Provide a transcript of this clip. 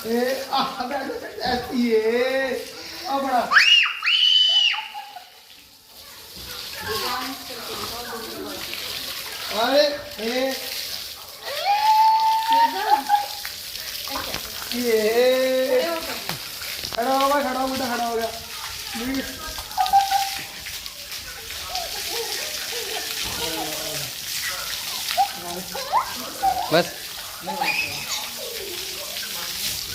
ਇਹ ਆਹ ਬੈਠ ਐਸੀ ਏ ਆ ਬੜਾ ਆਏ ਇਹ ਇਹ ਖੜਾ ਹੋ ਗਿਆ ਖੜਾ ਹੋ ਗਿਆ बस